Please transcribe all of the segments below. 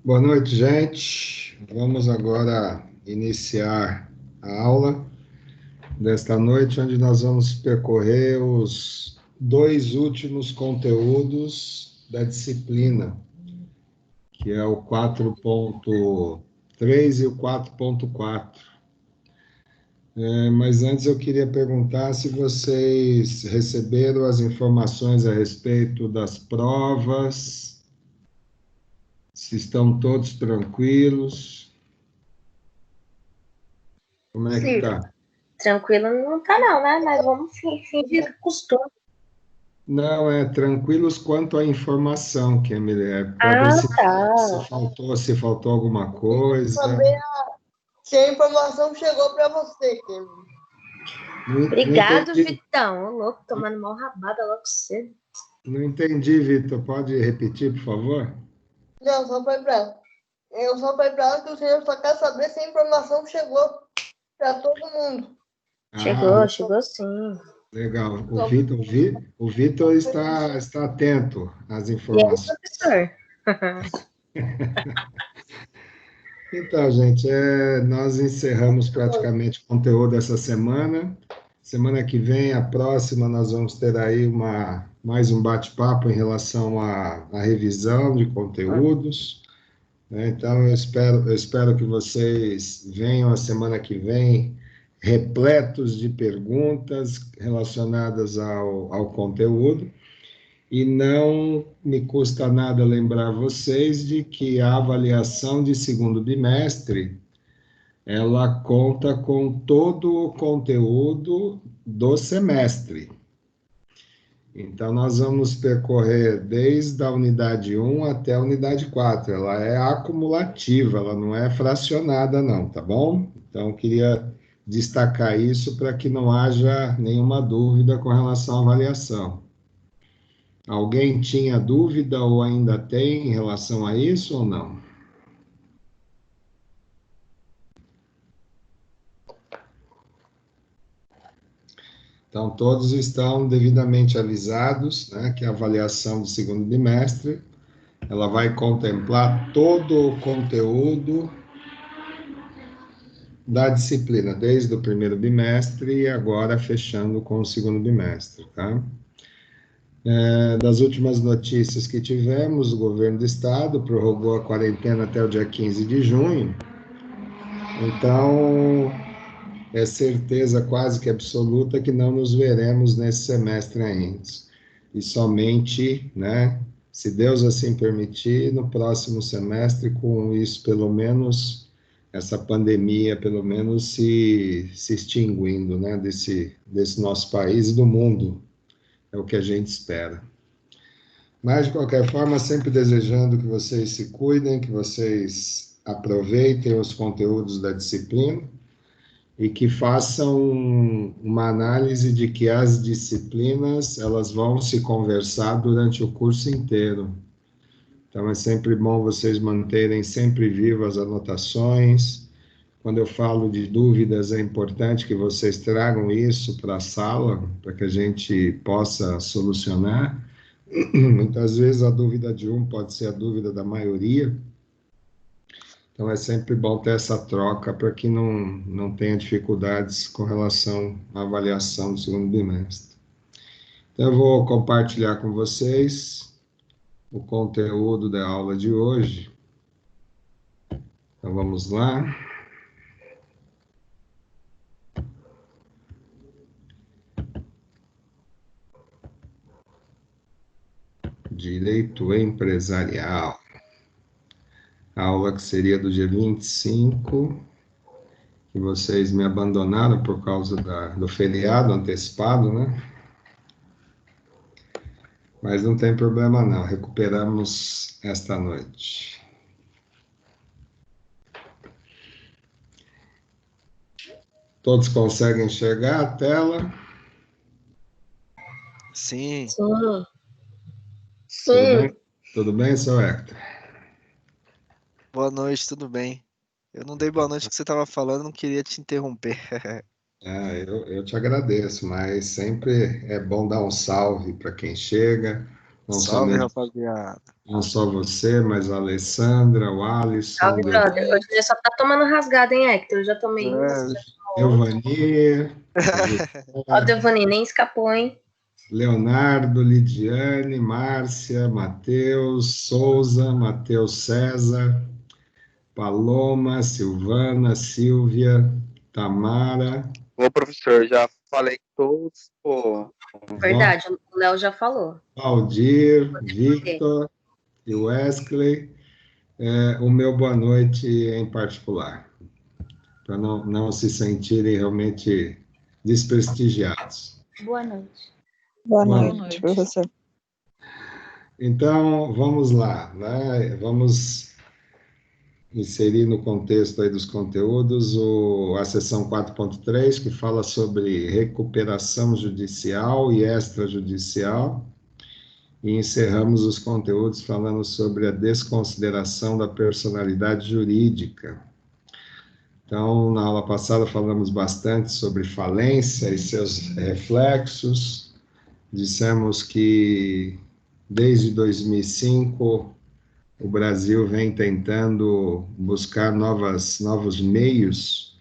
Boa noite, gente. Vamos agora iniciar a aula desta noite, onde nós vamos percorrer os dois últimos conteúdos da disciplina, que é o 4.3 e o 4.4. Mas antes eu queria perguntar se vocês receberam as informações a respeito das provas, se estão todos tranquilos. Como é que Sim, tá? tranquilo não tá não, né? Mas vamos fingir que costuma. Não, tranquilos quanto à informação, Kemily. Para ver Ah, se, tá. se faltou alguma coisa. Saber se a informação chegou para você, Kevin. Não Obrigado, entendi, Vitão. Ô, louco, tomando mal rabada logo cedo. não entendi, Vitor. Pode repetir, por favor? Não, só foi para ela. Eu só foi para ela que o senhor só quer saber se a informação chegou para todo mundo. Ah, Chegou sim. legal. O Vitor está atento às E aí, informações. professor? Então, gente, nós encerramos praticamente o conteúdo dessa semana. Semana que vem, a próxima, nós vamos ter aí mais um bate-papo em relação à revisão de conteúdos, né? Então, eu espero que vocês venham a semana que vem repletos de perguntas relacionadas ao conteúdo. E não me custa nada lembrar vocês de que a avaliação de segundo bimestre ela conta com todo o conteúdo do semestre. Então, nós vamos percorrer desde a unidade 1 até a unidade 4. Ela é acumulativa, ela não é fracionada, não, tá bom? Então, eu queria destacar isso para que não haja nenhuma dúvida com relação à avaliação. Alguém tinha dúvida ou ainda tem em relação a isso ou não? Então, todos estão devidamente avisados, né, que a avaliação do segundo bimestre, ela vai contemplar todo o conteúdo da disciplina, desde o primeiro bimestre e agora fechando com o segundo bimestre, tá? Das últimas notícias que tivemos, o governo do estado prorrogou a quarentena até o dia 15 de junho, então é certeza quase que absoluta que não nos veremos nesse semestre ainda. E somente, né, se Deus assim permitir, no próximo semestre, com isso, pelo menos, essa pandemia, pelo menos, se extinguindo, né, desse nosso país e do mundo. É o que a gente espera. Mas, de qualquer forma, sempre desejando que vocês se cuidem, que vocês aproveitem os conteúdos da disciplina, e que façam uma análise de que as disciplinas elas vão se conversar durante o curso inteiro. Então é sempre bom vocês manterem sempre vivas as anotações. Quando eu falo de dúvidas, é importante que vocês tragam isso para a sala, para que a gente possa solucionar. Muitas vezes a dúvida de um pode ser a dúvida da maioria, então, é sempre bom ter essa troca para que não tenha dificuldades com relação à avaliação do segundo bimestre. Então, eu vou compartilhar com vocês o conteúdo da aula de hoje. Então, vamos lá. Direito empresarial. A aula que seria do dia 25, que vocês me abandonaram por causa do feriado antecipado, né? Mas não tem problema não, recuperamos esta noite. Todos conseguem enxergar a tela? Sim. Sim. Tudo bem, seu Hector? Boa noite, tudo bem? Eu não dei boa noite que você estava falando, não queria te interromper. Eu te agradeço, mas sempre é bom dar um salve para quem chega, Não Salve, somente, rapaziada. não só você, mas a Alessandra, o Alisson, Salve, brother. Hoje você só tá tomando rasgada, hein, Hector? Eu já tomei uma, você já tomou outra. Elvani, Ó, Devani, nem escapou, hein? Leonardo, Lidiane, Márcia, Matheus, Souza, Matheus César, Paloma, Silvana, Silvia, Tamara, Ô, professor, já falei todos, pô. Verdade, o Léo já falou. Valdir, Victor e Wesley. O meu boa noite em particular, para não se sentirem realmente desprestigiados. Boa noite. Boa noite, professor. Então, vamos lá, né? Vamos inserir no contexto aí dos conteúdos a seção 4.3, que fala sobre recuperação judicial e extrajudicial, e encerramos os conteúdos falando sobre a desconsideração da personalidade jurídica. Então, na aula passada falamos bastante sobre falência e seus reflexos. Dissemos que desde 2005 o Brasil vem tentando buscar novos meios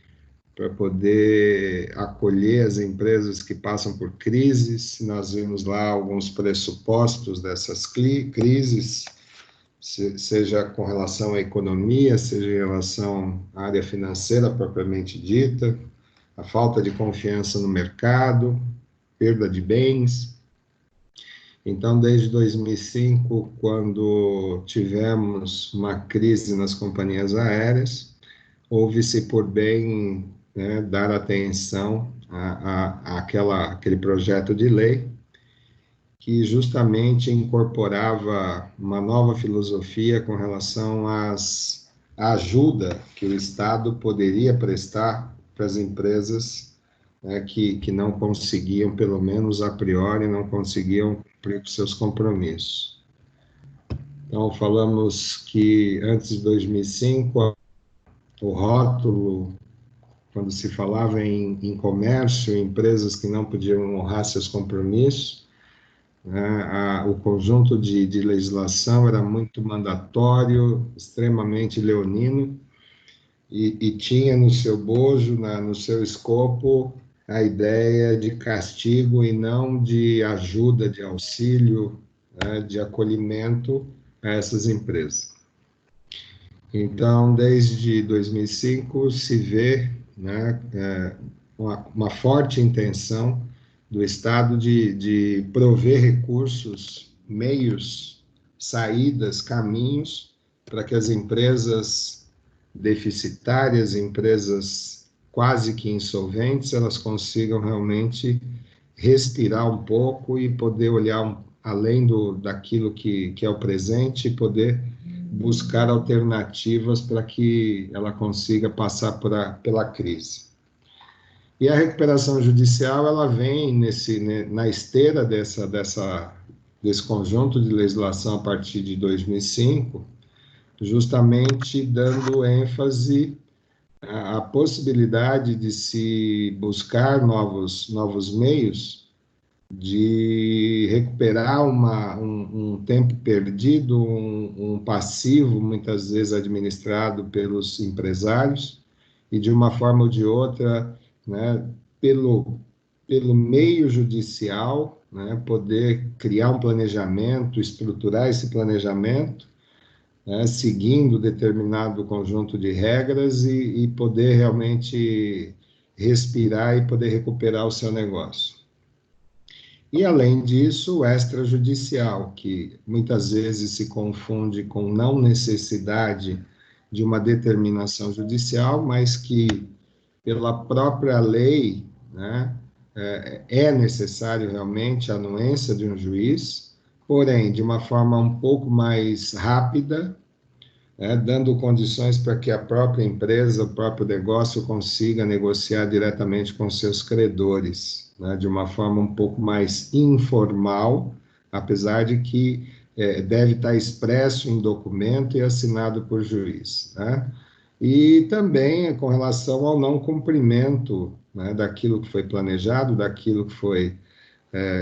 para poder acolher as empresas que passam por crises. Nós vimos lá alguns pressupostos dessas crises, seja com relação à economia, seja em relação à área financeira propriamente dita, a falta de confiança no mercado, perda de bens. Então, desde 2005, quando tivemos uma crise nas companhias aéreas, houve-se por bem, né, dar atenção àquele projeto de lei que justamente incorporava uma nova filosofia com relação à ajuda que o Estado poderia prestar para as empresas, né, que não conseguiam, pelo menos a priori, não conseguiam cumprir com seus compromissos. Então, falamos que antes de 2005, o rótulo, quando se falava em comércio, empresas que não podiam honrar seus compromissos, o conjunto de legislação era muito mandatório, extremamente leonino, e tinha no seu bojo, no seu escopo, a ideia de castigo e não de ajuda, de auxílio, de acolhimento a essas empresas. Então, desde 2005, se vê, né, uma forte intenção do Estado de prover recursos, meios, saídas, caminhos, para que as empresas deficitárias, empresas quase que insolventes, elas consigam realmente respirar um pouco e poder olhar além daquilo que é o presente e poder buscar alternativas para que ela consiga passar pela crise. E a recuperação judicial, ela vem na esteira desse conjunto de legislação a partir de 2005, justamente dando ênfase à possibilidade de se buscar novos meios de recuperar um tempo perdido, um passivo, muitas vezes administrado pelos empresários, e de uma forma ou de outra, né, pelo meio judicial, né, poder criar um planejamento, estruturar esse planejamento, né, seguindo determinado conjunto de regras e poder realmente respirar e poder recuperar o seu negócio. E, além disso, o extrajudicial, que muitas vezes se confunde com não necessidade de uma determinação judicial, mas que, pela própria lei, né, é necessário realmente a anuência de um juiz, porém, de uma forma um pouco mais rápida, dando condições para que a própria empresa, o próprio negócio consiga negociar diretamente com seus credores, né, de uma forma um pouco mais informal, apesar de que deve estar expresso em documento e assinado por juiz, né? E também com relação ao não cumprimento, né, daquilo que foi planejado, daquilo que foi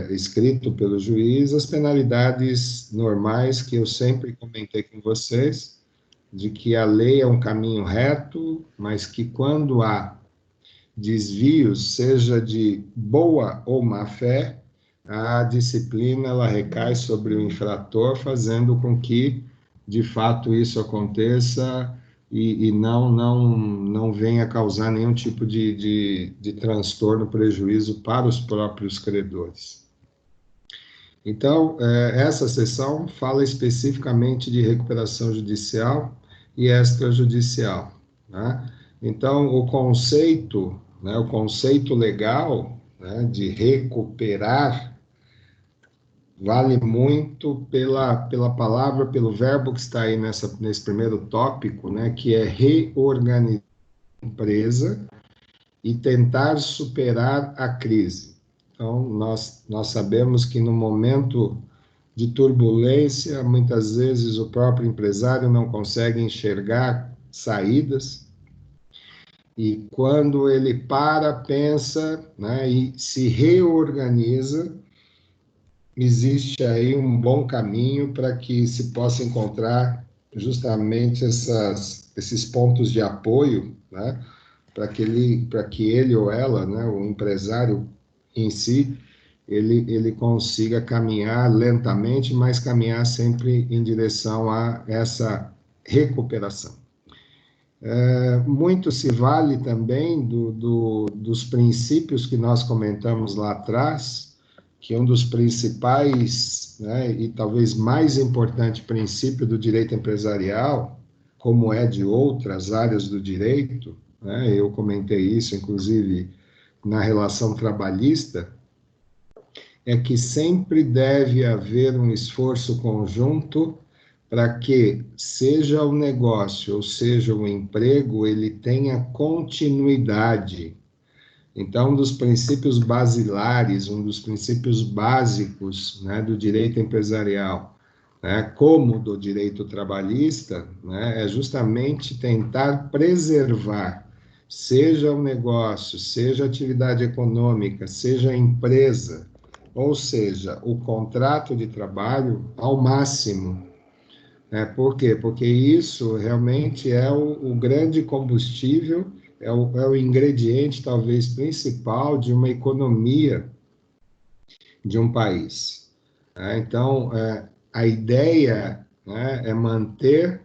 escrito pelo juiz, as penalidades normais que eu sempre comentei com vocês, de que a lei é um caminho reto, mas que quando há desvios, seja de boa ou má fé, a disciplina ela recai sobre o infrator, fazendo com que, de fato, isso aconteça e não venha causar nenhum tipo de transtorno, prejuízo para os próprios credores. Então, essa seção fala especificamente de recuperação judicial e extrajudicial, né? Então, o conceito legal, né, de recuperar vale muito pela palavra, pelo verbo que está aí nesse primeiro tópico, né, que é reorganizar a empresa e tentar superar a crise. Então, nós sabemos que no momento de turbulência, muitas vezes o próprio empresário não consegue enxergar saídas, e quando ele pensa, né, e se reorganiza, existe aí um bom caminho para que se possa encontrar justamente esses pontos de apoio, né, para que ele ou ela, né, o empresário em si, ele consiga caminhar lentamente, mas caminhar sempre em direção a essa recuperação. Muito se vale também dos princípios que nós comentamos lá atrás, que um dos principais, né, e talvez mais importante princípio do direito empresarial, como é de outras áreas do direito, né, eu comentei isso, inclusive, na relação trabalhista, é que sempre deve haver um esforço conjunto para que, seja o negócio ou seja o emprego, ele tenha continuidade. Então, um dos princípios basilares, um dos princípios básicos, né, do direito empresarial, né, como do direito trabalhista, né, é justamente tentar preservar, seja o negócio, seja a atividade econômica, seja a empresa, ou seja, o contrato de trabalho ao máximo. Por quê? Porque isso realmente é o grande combustível, é o ingrediente, talvez, principal de uma economia de um país. Então, a ideia, né, é manter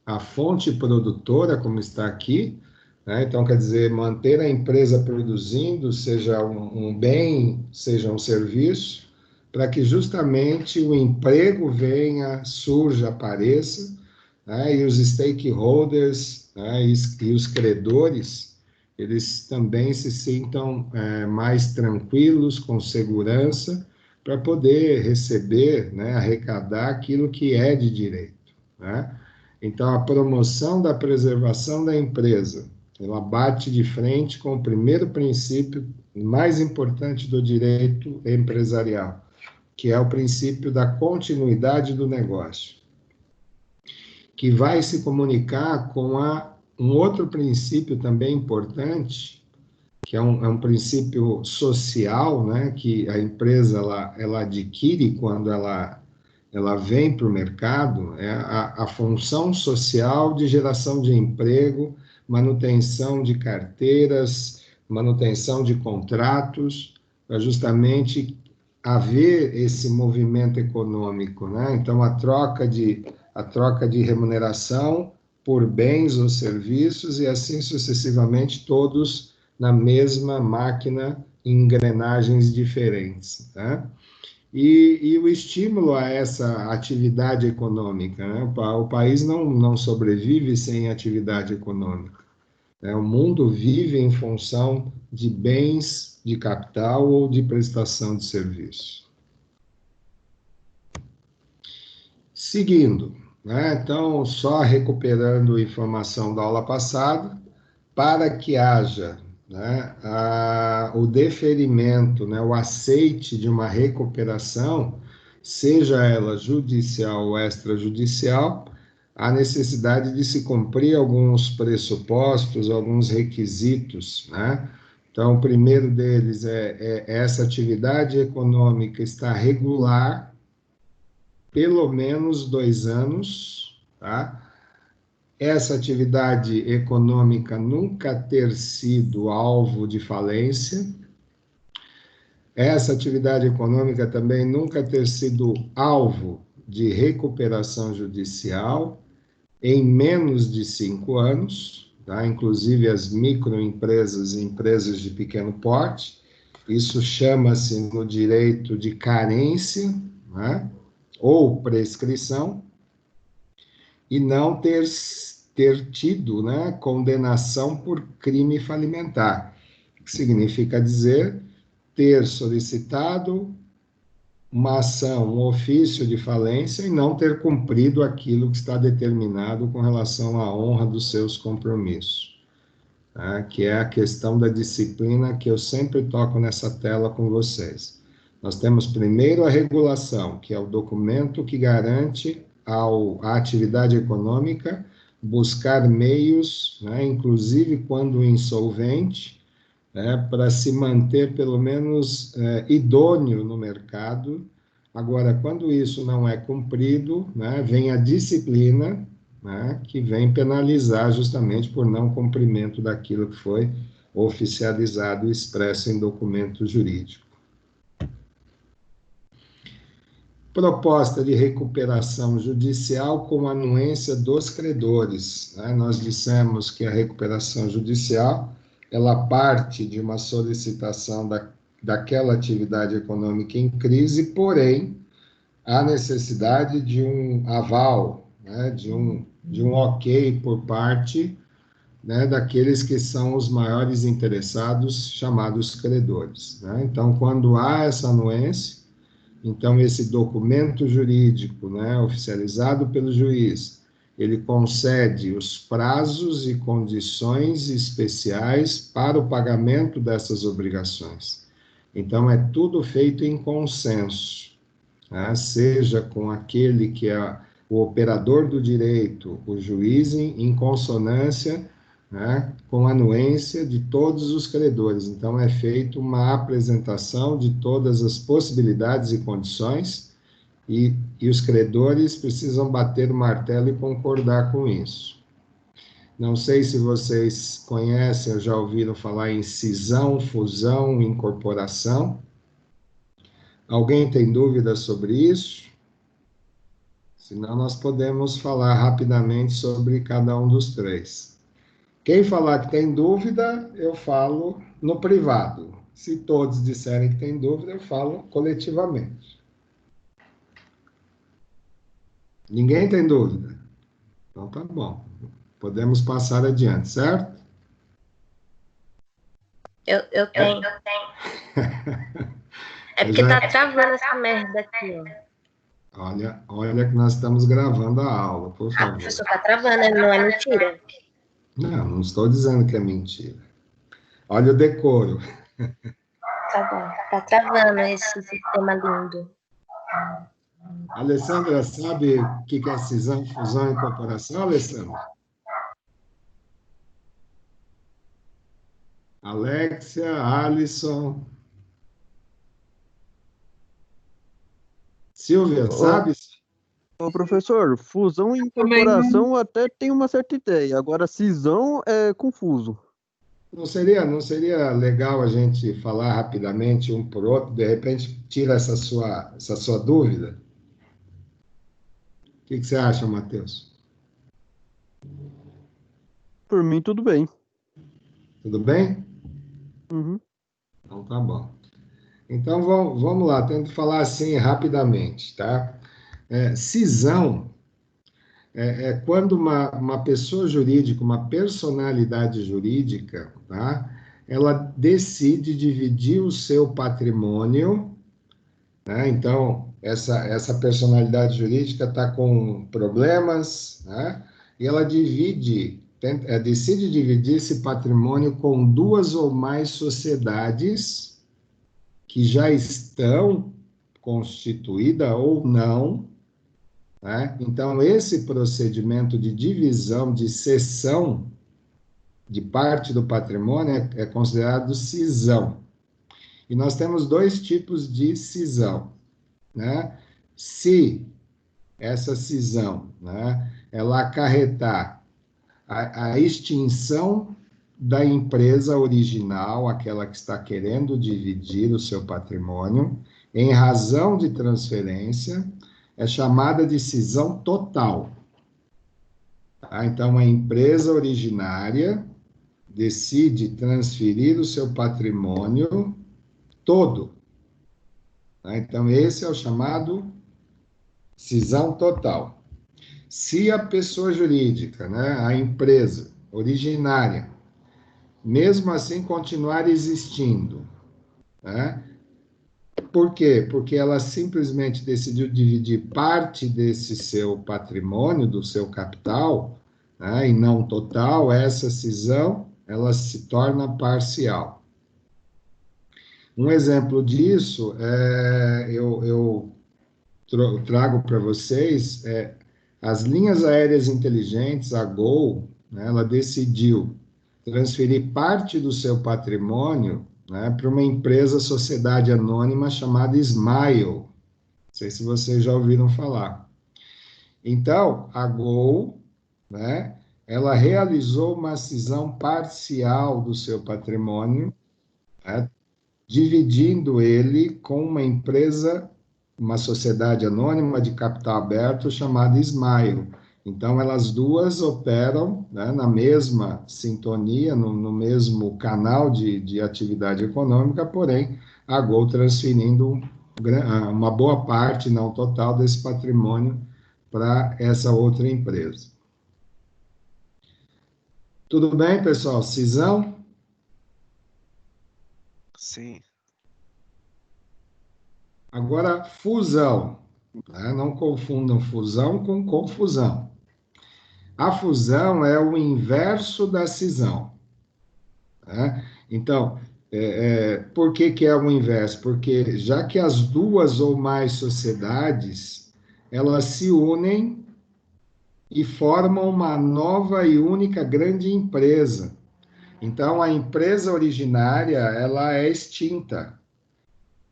a fonte produtora, como está aqui, né? Então, quer dizer, manter a empresa produzindo, seja um bem, seja um serviço, para que justamente o emprego venha, surja, apareça, né? E os stakeholders, né, e os credores, eles também se sintam mais tranquilos, com segurança, para poder receber, né, arrecadar aquilo que é de direito, né? Então, a promoção da preservação da empresa, ela bate de frente com o primeiro princípio mais importante do direito empresarial, que é o princípio da continuidade do negócio, que vai se comunicar com um outro princípio também importante, que é um princípio social, né, que a empresa ela adquire quando ela vem para o mercado, é a função social de geração de emprego, manutenção de carteiras, manutenção de contratos, para justamente haver esse movimento econômico, né? Então, a troca de remuneração por bens ou serviços e assim sucessivamente, todos na mesma máquina, em engrenagens diferentes, né? E o estímulo a essa atividade econômica, né? O país não sobrevive sem atividade econômica, né? O mundo vive em função de bens de capital ou de prestação de serviço. Seguindo, né? Então, só recuperando informação da aula passada, para que haja, né, o deferimento, né, o aceite de uma recuperação, seja ela judicial ou extrajudicial, há necessidade de se cumprir alguns pressupostos, alguns requisitos, né? Então, o primeiro deles essa atividade econômica está regular pelo menos 2 anos, tá? Essa atividade econômica nunca ter sido alvo de falência, essa atividade econômica também nunca ter sido alvo de recuperação judicial em menos de 5 anos, tá? Inclusive as microempresas e empresas de pequeno porte, isso chama-se no direito de carência, né? Ou prescrição, e não ter tido, né, condenação por crime falimentar, que significa dizer ter solicitado uma ação, um ofício de falência e não ter cumprido aquilo que está determinado com relação à honra dos seus compromissos, tá? Que é a questão da disciplina que eu sempre toco nessa tela com vocês. Nós temos primeiro a regulação, que é o documento que garante à atividade econômica buscar meios, né, inclusive quando insolvente, para se manter pelo menos idôneo no mercado. Agora, quando isso não é cumprido, né, vem a disciplina, né, que vem penalizar justamente por não cumprimento daquilo que foi oficializado e expresso em documento jurídico. Proposta de recuperação judicial com anuência dos credores, né? Nós dissemos que a recuperação judicial ela parte de uma solicitação daquela atividade econômica em crise, porém, há necessidade de um aval, né, de um ok por parte, né, daqueles que são os maiores interessados, chamados credores, né? Então, quando há essa anuência, então esse documento jurídico, né, oficializado pelo juiz, ele concede os prazos e condições especiais para o pagamento dessas obrigações. Então, é tudo feito em consenso, né? Seja com aquele que é o operador do direito, o juiz, em consonância, né, com a anuência de todos os credores. Então, é feita uma apresentação de todas as possibilidades e condições, e os credores precisam bater o martelo e concordar com isso. Não sei se vocês conhecem ou já ouviram falar em cisão, fusão, incorporação. Alguém tem dúvidas sobre isso? Senão nós podemos falar rapidamente sobre cada um dos três. Quem falar que tem dúvida, eu falo no privado. Se todos disserem que tem dúvida, eu falo coletivamente. Ninguém tem dúvida? Então tá bom. Podemos passar adiante, certo? Eu tenho. É porque tá travando essa merda aqui, ó. Olha que nós estamos gravando a aula, por favor. Professor, tá travando, não é mentira? Não estou dizendo que é mentira. Olha o decoro. Tá bom, tá travando esse sistema lindo. Alessandra, sabe o que é cisão, fusão e incorporação, Alessandra? Alexia, Alisson. Silvia, sabe? Ô, professor, fusão e incorporação até tem uma certa ideia. Agora, cisão é confuso. Não seria legal a gente falar rapidamente um por outro, de repente tira essa sua dúvida? O que você acha, Matheus? Por mim, tudo bem. Tudo bem? Uhum. Então tá bom. Então vamos lá, tento falar assim rapidamente, tá? Cisão é quando uma pessoa jurídica, uma personalidade jurídica, tá? Ela decide dividir o seu patrimônio, né? Então, essa personalidade jurídica está com problemas, né? E ela decide dividir esse patrimônio com 2 ou mais sociedades que já estão constituídas ou não, né? Então, esse procedimento de divisão, de cessão, de parte do patrimônio é considerado cisão. E nós temos dois tipos de cisão, né? Se essa cisão, né, ela acarretar a extinção da empresa original, aquela que está querendo dividir o seu patrimônio, em razão de transferência, é chamada de cisão total. Tá? Então, a empresa originária decide transferir o seu patrimônio todo. Tá? Então, esse é o chamado cisão total. Se a pessoa jurídica, né, a empresa originária, mesmo assim continuar existindo, né? Por quê? Porque ela simplesmente decidiu dividir parte desse seu patrimônio, do seu capital, né, e não total, essa cisão, ela se torna parcial. Um exemplo disso, eu trago para vocês, as linhas aéreas inteligentes, a Gol, né, ela decidiu transferir parte do seu patrimônio, né, para uma empresa, sociedade anônima chamada Smile. Não sei se vocês já ouviram falar. Então, a Gol, né, ela realizou uma cisão parcial do seu patrimônio, né, dividindo ele com uma empresa, uma sociedade anônima de capital aberto chamada Smile. Então, elas duas operam, né, na mesma sintonia, no mesmo canal de atividade econômica, porém, a Gol transferindo uma boa parte, não total, desse patrimônio para essa outra empresa. Tudo bem, pessoal? Cisão? Sim. Agora, fusão. Né? Não confundam fusão com confusão. A fusão é o inverso da cisão. Né? Então, por que é o inverso? Porque já que as duas ou mais sociedades, elas se unem e formam uma nova e única grande empresa. Então, a empresa originária, ela é extinta.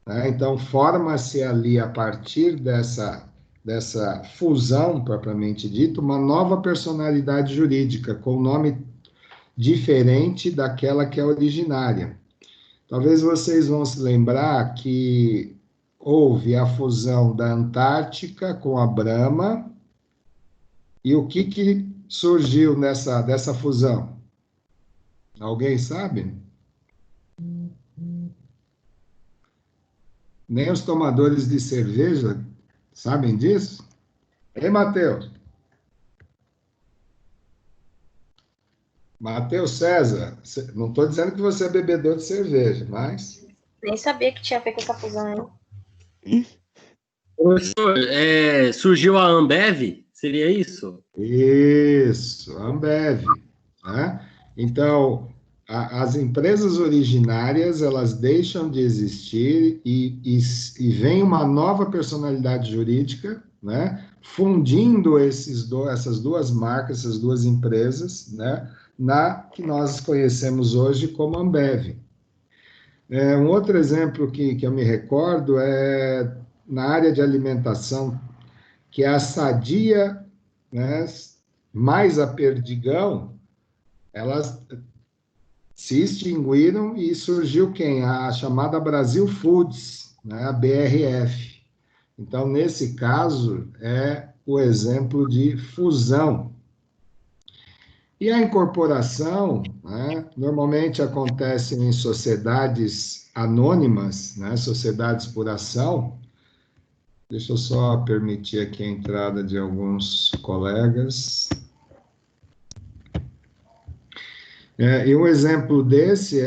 Né? Então, forma-se ali, a partir dessa fusão, propriamente dito, uma nova personalidade jurídica, com nome diferente daquela que é originária. Talvez vocês vão se lembrar que houve a fusão da Antártica com a Brahma, e o que surgiu dessa fusão? Alguém sabe? Nem os tomadores de cerveja sabem disso? Ei, Matheus? Matheus César, não estou dizendo que você é bebedor de cerveja, mas... Nem sabia que tinha feito essa fusão aí. Professor, surgiu a Ambev? Seria isso? Isso, a Ambev. Né? Então, as empresas originárias, elas deixam de existir e vem uma nova personalidade jurídica, né? Fundindo essas duas marcas, essas duas empresas, né? Na que nós conhecemos hoje como Ambev. Um outro exemplo que eu me recordo é na área de alimentação, que é a Sadia, né, mais a Perdigão, elas se extinguiram e surgiu quem? A chamada Brasil Foods, né, a BRF. Então, nesse caso, é o exemplo de fusão. E a incorporação, né, normalmente acontece em sociedades anônimas, né, sociedades por ação. Deixa eu só permitir aqui a entrada de alguns colegas. E um exemplo desse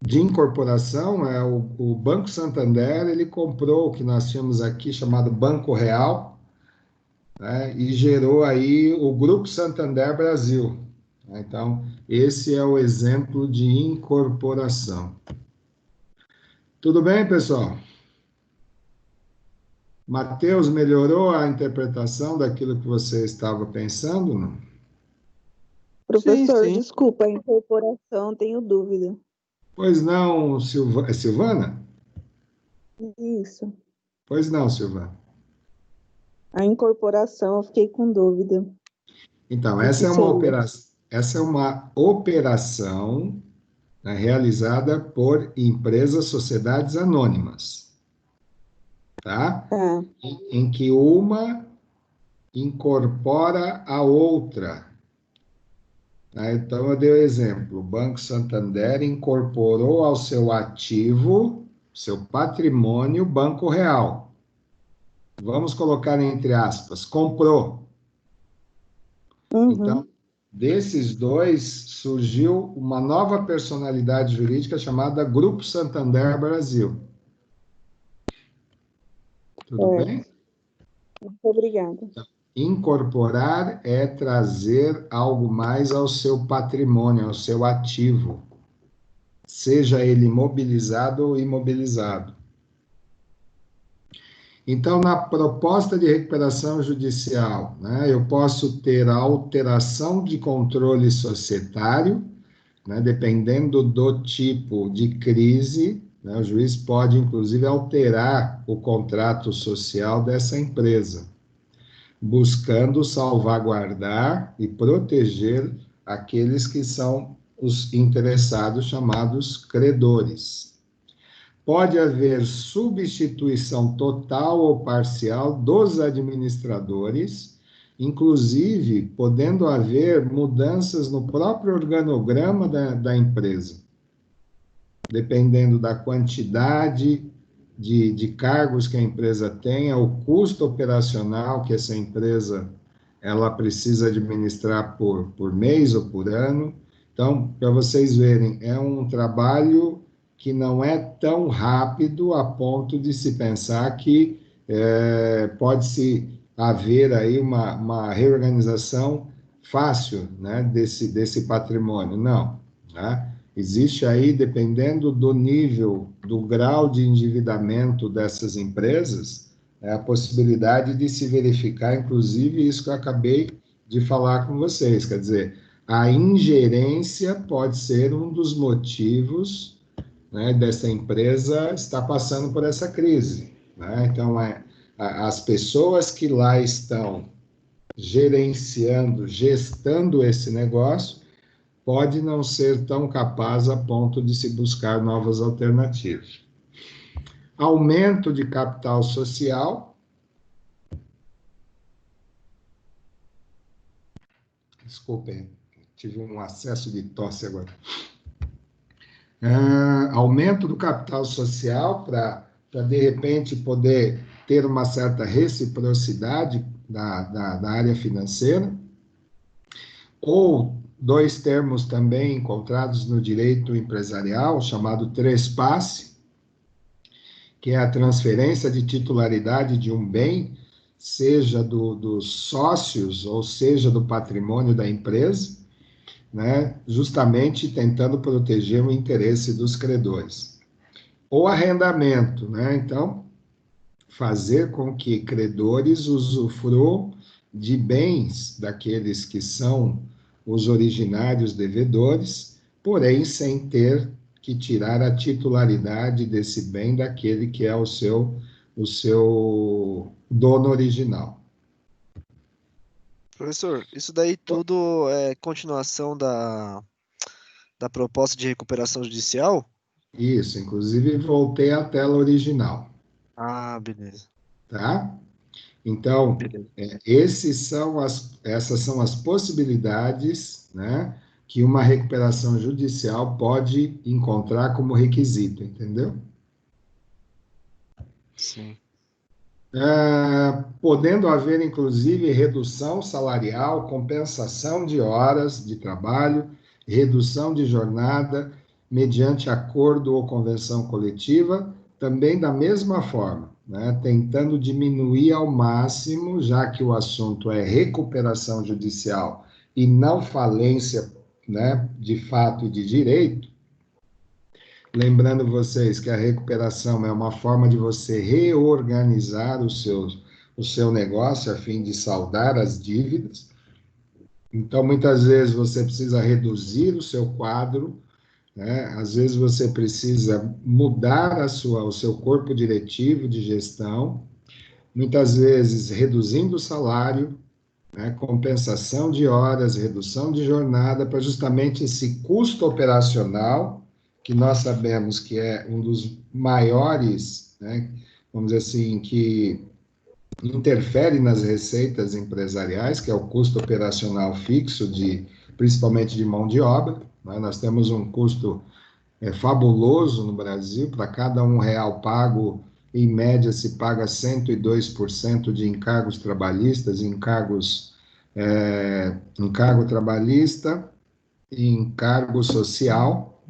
de incorporação é o Banco Santander. Ele comprou o que nós tínhamos aqui chamado Banco Real, né, e gerou aí o Grupo Santander Brasil. Então, esse é o exemplo de incorporação. Tudo bem, pessoal? Matheus, melhorou a interpretação daquilo que você estava pensando? Não? Professor, sim. desculpa, a incorporação, tenho dúvida. Pois não, Silvana? Isso. Pois não, Silvana. A incorporação, eu fiquei com dúvida. Então, O que essa é seria? uma operação, né, realizada por empresas, sociedades anônimas, tá? Tá. Em que uma incorpora a outra. Tá? Então, eu dei o exemplo: o Banco Santander incorporou ao seu ativo, seu patrimônio, Banco Real. Vamos colocar entre aspas, comprou. Uhum. Então, desses dois, surgiu uma nova personalidade jurídica chamada Grupo Santander Brasil. Tudo bem? Muito obrigada. Incorporar é trazer algo mais ao seu patrimônio, ao seu ativo, seja ele mobilizado ou imobilizado. Então, na proposta de recuperação judicial, né, eu posso ter a alteração de controle societário, né, dependendo do tipo de crise, né, o juiz pode, inclusive, alterar o contrato social dessa empresa, buscando salvaguardar e proteger aqueles que são os interessados, chamados credores. Pode haver substituição total ou parcial dos administradores, inclusive podendo haver mudanças no próprio organograma da empresa, dependendo da quantidade de cargos que a empresa tenha, o custo operacional que essa empresa ela precisa administrar por mês ou por ano. Então, para vocês verem, é um trabalho que não é tão rápido a ponto de se pensar que pode-se haver aí uma reorganização fácil, né, desse patrimônio. Não, né? Existe aí, dependendo do nível, do grau de endividamento dessas empresas, a possibilidade de se verificar, inclusive, isso que eu acabei de falar com vocês. Quer dizer, a ingerência pode ser um dos motivos, né, dessa empresa estar passando por essa crise, né? Então, as pessoas que lá estão gerenciando, gestando esse negócio, pode não ser tão capaz a ponto de se buscar novas alternativas. Aumento de capital social. Desculpem, tive um acesso de tosse agora. Aumento do capital social para, de repente, poder ter uma certa reciprocidade da área financeira. Ou dois termos também encontrados no direito empresarial, chamado trespasse, que é a transferência de titularidade de um bem, seja dos sócios ou seja do patrimônio da empresa, né, justamente tentando proteger o interesse dos credores. Ou arrendamento, né? Então, fazer com que credores usufruam de bens daqueles que são os originários devedores, porém sem ter que tirar a titularidade desse bem daquele que é o seu dono original. Professor, isso daí tudo é continuação da proposta de recuperação judicial? Isso, inclusive voltei à tela original. Ah, beleza. Tá? Então, essas são as possibilidades, né, que uma recuperação judicial pode encontrar como requisito, entendeu? Sim. Podendo haver, inclusive, redução salarial, compensação de horas de trabalho, redução de jornada, mediante acordo ou convenção coletiva, também da mesma forma, né, tentando diminuir ao máximo, já que o assunto é recuperação judicial e não falência, né, de fato e de direito. Lembrando vocês que a recuperação é uma forma de você reorganizar o seu negócio a fim de saldar as dívidas. Então, muitas vezes você precisa reduzir o seu quadro, né? Às vezes você precisa mudar o seu corpo diretivo de gestão, muitas vezes reduzindo o salário, né? Compensação de horas, redução de jornada, para justamente esse custo operacional, que nós sabemos que é um dos maiores, né? Vamos dizer assim, que interfere nas receitas empresariais, que é o custo operacional fixo, principalmente de mão de obra, né? Nós temos um custo fabuloso no Brasil. Para cada R$ 1 pago, em média, se paga 102% de encargos trabalhistas, encargo trabalhista e encargo social,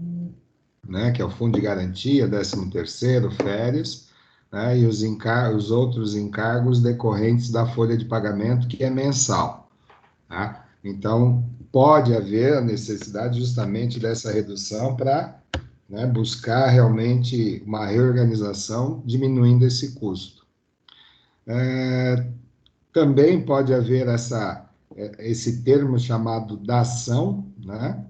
né, que é o fundo de garantia, 13º, férias, né, e os outros encargos decorrentes da folha de pagamento, que é mensal. Tá? Então, pode haver a necessidade justamente dessa redução para, né, buscar realmente uma reorganização, diminuindo esse custo. Também pode haver esse termo chamado dação, né,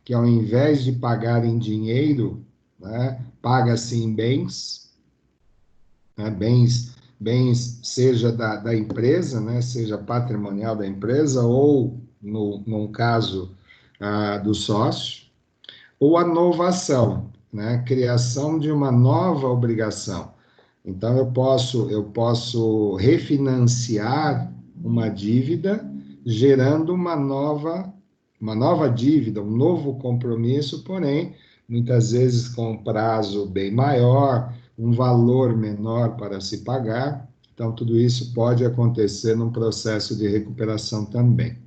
que ao invés de pagar em dinheiro, né, paga-se em bens, né, bens seja da empresa, né, seja patrimonial da empresa, ou, num caso do sócio, ou a novação, né, criação de uma nova obrigação. Então, eu posso refinanciar uma dívida, gerando uma nova dívida, um novo compromisso, porém, muitas vezes com um prazo bem maior, um valor menor para se pagar. Então, tudo isso pode acontecer num processo de recuperação também.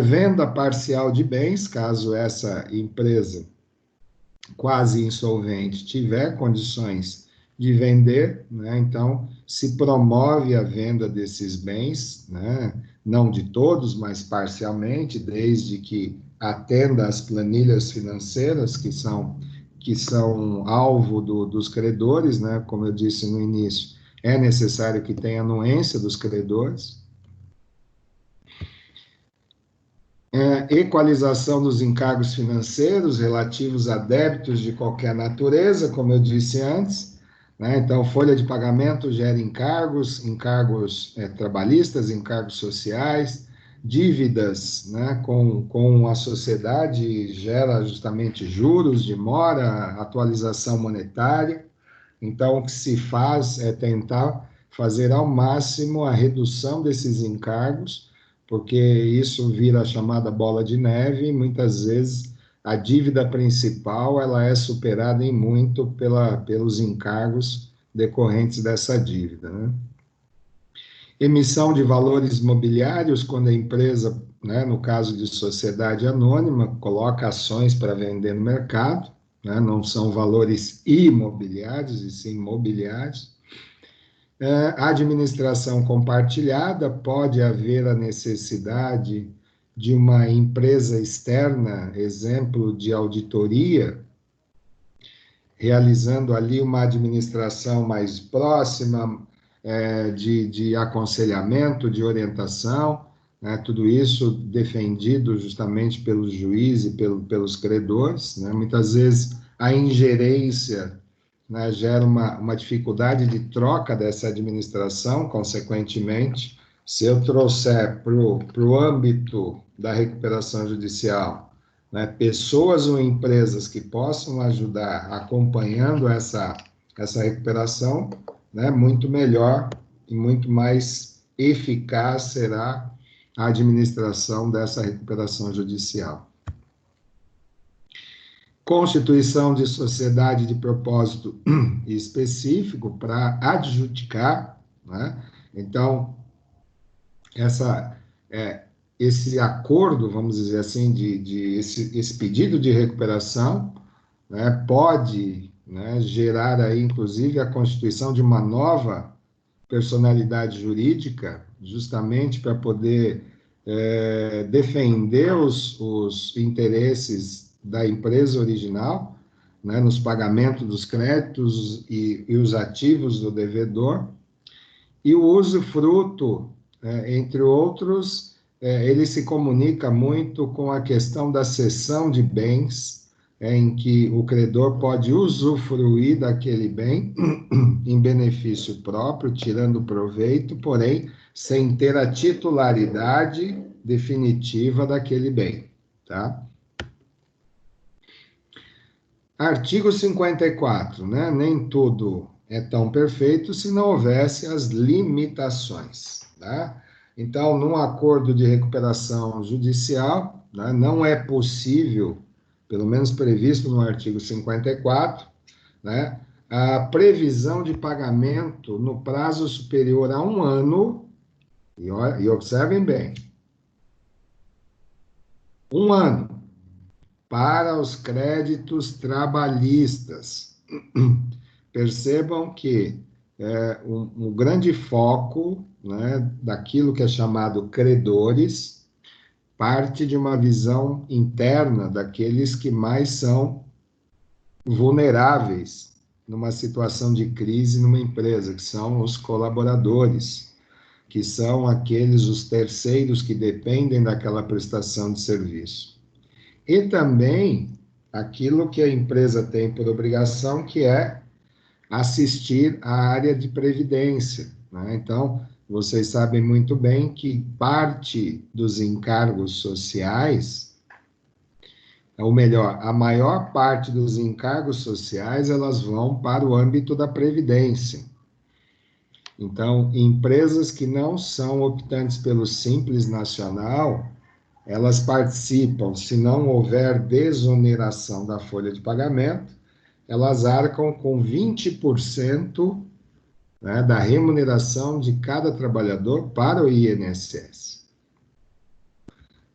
Venda parcial de bens, caso essa empresa quase insolvente tiver condições de vender, né? Então se promove a venda desses bens, né? Não de todos, mas parcialmente, desde que atenda às planilhas financeiras que são alvo dos credores, né? Como eu disse no início, é necessário que tenha anuência dos credores. Equalização dos encargos financeiros relativos a débitos de qualquer natureza, como eu disse antes, né? Então, folha de pagamento gera encargos trabalhistas, encargos sociais, dívidas, né, com a sociedade gera justamente juros de mora, atualização monetária. Então, o que se faz é tentar fazer ao máximo a redução desses encargos, porque isso vira a chamada bola de neve, e muitas vezes a dívida principal ela é superada em muito pelos encargos decorrentes dessa dívida, né? Emissão de valores mobiliários, quando a empresa, né, no caso de sociedade anônima, coloca ações para vender no mercado, né, não são valores imobiliários, e sim mobiliários. Administração compartilhada, pode haver a necessidade de uma empresa externa, exemplo de auditoria, realizando ali uma administração mais próxima, de aconselhamento, de orientação, né, tudo isso defendido justamente pelo juiz e pelos credores, né, muitas vezes a ingerência, né, gera uma dificuldade de troca dessa administração, consequentemente, se eu trouxer para o âmbito da recuperação judicial, né, pessoas ou empresas que possam ajudar acompanhando essa recuperação, né, muito melhor e muito mais eficaz será a administração dessa recuperação judicial. Constituição de sociedade de propósito específico para adjudicar, né? Então, esse acordo, vamos dizer assim, esse pedido de recuperação, né, pode, né, gerar aí, inclusive, a constituição de uma nova personalidade jurídica, justamente para poder defender os interesses da empresa original, né, nos pagamentos dos créditos e os ativos do devedor, e o usufruto, entre outros, ele se comunica muito com a questão da cessão de bens, em que o credor pode usufruir daquele bem em benefício próprio, tirando proveito, porém, sem ter a titularidade definitiva daquele bem, tá? Artigo 54, né? Nem tudo é tão perfeito se não houvesse as limitações, tá? Então, num acordo de recuperação judicial, né, não é possível, pelo menos previsto no artigo 54, né, a previsão de pagamento no prazo superior a 1 ano, e observem bem, 1 ano, para os créditos trabalhistas. Percebam que um grande foco, né, daquilo que é chamado credores parte de uma visão interna daqueles que mais são vulneráveis numa situação de crise numa empresa, que são os colaboradores, que são os terceiros que dependem daquela prestação de serviço. E também aquilo que a empresa tem por obrigação, que é assistir à área de previdência, né? Então, vocês sabem muito bem que parte dos encargos sociais, ou melhor, a maior parte dos encargos sociais, elas vão para o âmbito da previdência. Então, empresas que não são optantes pelo Simples Nacional, elas participam, se não houver desoneração da folha de pagamento, elas arcam com 20%, né, da remuneração de cada trabalhador para o INSS.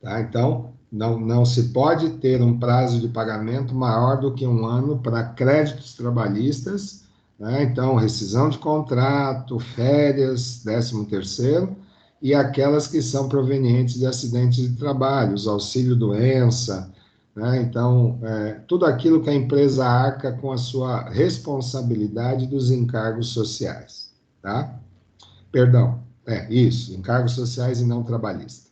Tá? Então, não se pode ter um prazo de pagamento maior do que 1 ano para créditos trabalhistas, né? Então, rescisão de contrato, férias, 13º, e aquelas que são provenientes de acidentes de trabalho, os auxílio-doença, né? Então, tudo aquilo que a empresa arca com a sua responsabilidade dos encargos sociais, tá? Perdão, isso, encargos sociais e não trabalhistas.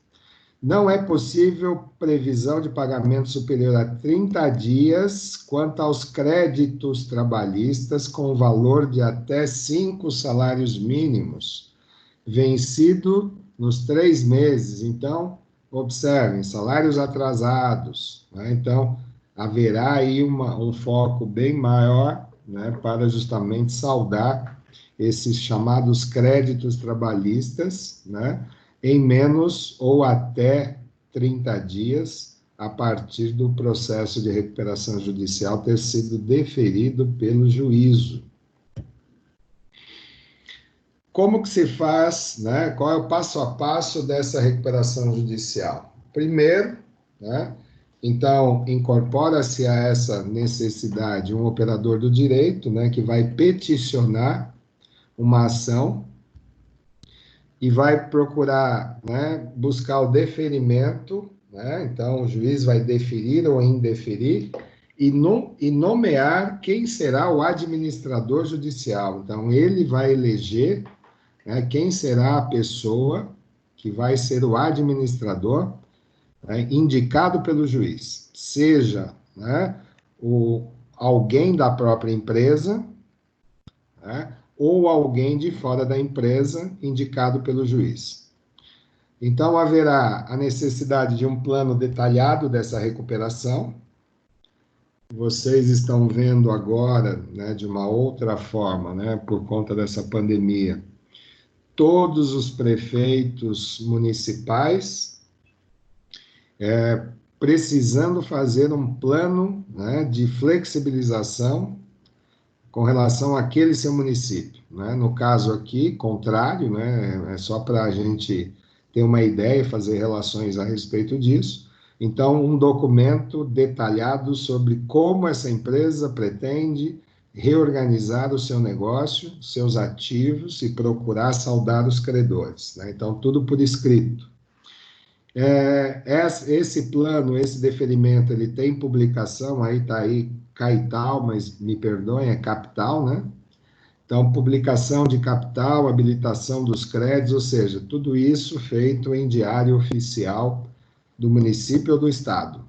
Não é possível previsão de pagamento superior a 30 dias quanto aos créditos trabalhistas com valor de até 5 salários mínimos, vencido nos 3 meses. Então, observem, salários atrasados, né? Então, haverá aí um foco bem maior, né, para justamente saldar esses chamados créditos trabalhistas, né, em menos ou até 30 dias, a partir do processo de recuperação judicial ter sido deferido pelo juízo. Como que se faz, né? Qual é o passo a passo dessa recuperação judicial? Primeiro, né? Então, incorpora-se a essa necessidade um operador do direito, né, que vai peticionar uma ação e vai procurar, né, buscar o deferimento, né? Então, o juiz vai deferir ou indeferir e nomear quem será o administrador judicial. Então, ele vai eleger, né, quem será a pessoa que vai ser o administrador, né, indicado pelo juiz, seja, né, alguém da própria empresa, né, ou alguém de fora da empresa indicado pelo juiz. Então, haverá a necessidade de um plano detalhado dessa recuperação. Vocês estão vendo agora, né, de uma outra forma, né, por conta dessa pandemia, todos os prefeitos municipais precisando fazer um plano, né, de flexibilização com relação àquele seu município, né? No caso aqui, contrário, né? É só para a gente ter uma ideia e fazer relações a respeito disso. Então, um documento detalhado sobre como essa empresa pretende reorganizar o seu negócio, seus ativos e procurar saldar os credores, né? Então, tudo por escrito. Esse plano, esse deferimento, ele tem publicação, aí está aí Caital, mas me perdoem, é Capital, né? Então, publicação de capital, habilitação dos créditos, ou seja, tudo isso feito em diário oficial do município ou do estado.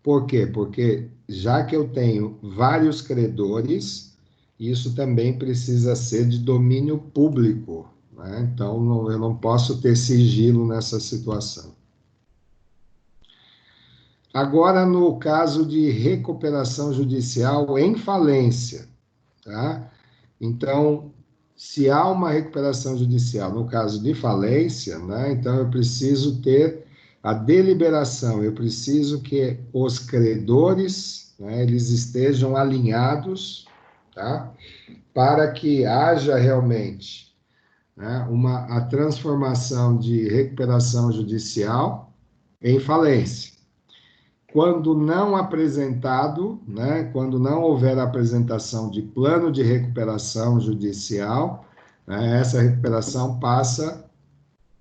Por quê? Porque já que eu tenho vários credores, isso também precisa ser de domínio público, né? Então, eu não posso ter sigilo nessa situação. Agora, no caso de recuperação judicial em falência, tá? Então, se há uma recuperação judicial no caso de falência, né? Então eu preciso ter a deliberação, eu preciso que os credores, né, eles estejam alinhados, tá? Para que haja realmente, né, a transformação de recuperação judicial em falência. Quando não apresentado, né, quando não houver apresentação de plano de recuperação judicial, né, essa recuperação passa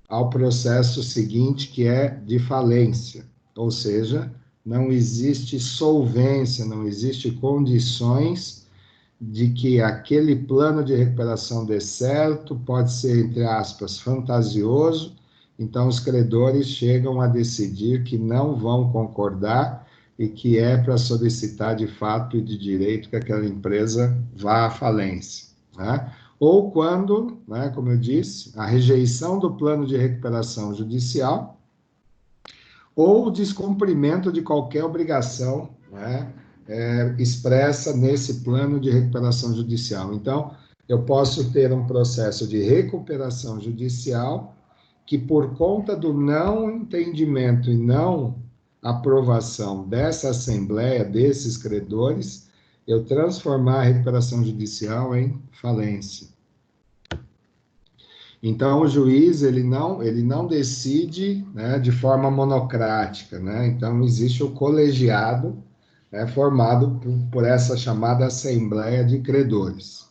ao processo seguinte, que é de falência, ou seja, não existe solvência, não existe condições de que aquele plano de recuperação dê certo, pode ser, entre aspas, fantasioso. Então, os credores chegam a decidir que não vão concordar e que é para solicitar de fato e de direito que aquela empresa vá à falência, né? Ou quando, né, como eu disse, a rejeição do plano de recuperação judicial ou o descumprimento de qualquer obrigação, né, expressa nesse plano de recuperação judicial. Então, eu posso ter um processo de recuperação judicial que, por conta do não entendimento e não aprovação dessa assembleia, desses credores, eu transformar a recuperação judicial em falência. Então, o juiz, ele não decide, né, de forma monocrática, né? Então, existe o colegiado, né, formado por essa chamada assembleia de credores.